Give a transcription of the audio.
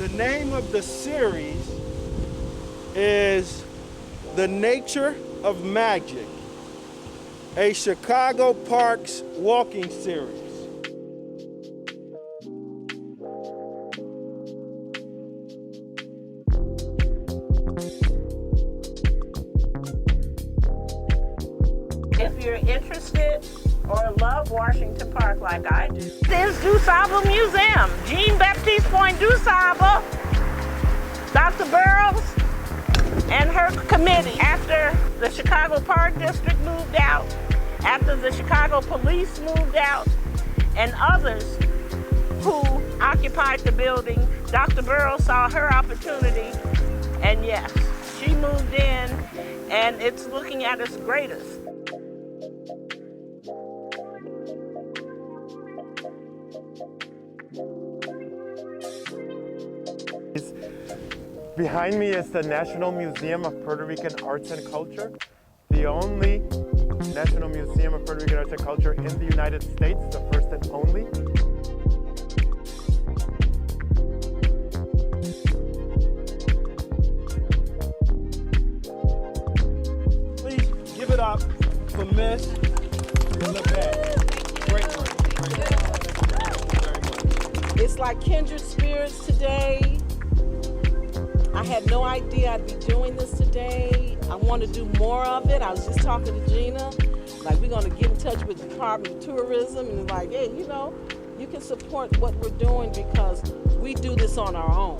The name of the series is The Nature of Magic, a Chicago Parks walking series. If you're interested or love Washington Park like I do, there's DuSable Museum, Jean-Baptiste Point DuSable, Dr. Burroughs, and her committee. After the Chicago Park District moved out, after the Chicago Police moved out, and others who occupied the building, Dr. Burroughs saw her opportunity, and yes, she moved in, and it's looking at its greatest. Behind me is the National Museum of Puerto Rican Arts and Culture, the only National Museum of Puerto Rican Arts and Culture in the United States, the first and only. Please give it up for Miss LeBette. Great work. It's like kindred spirits today. I had no idea I'd be doing this today. I want to do more of it. I was just talking to Gina, like we're going to get in touch with the Department of Tourism and like, hey, you know, you can support what we're doing because we do this on our own.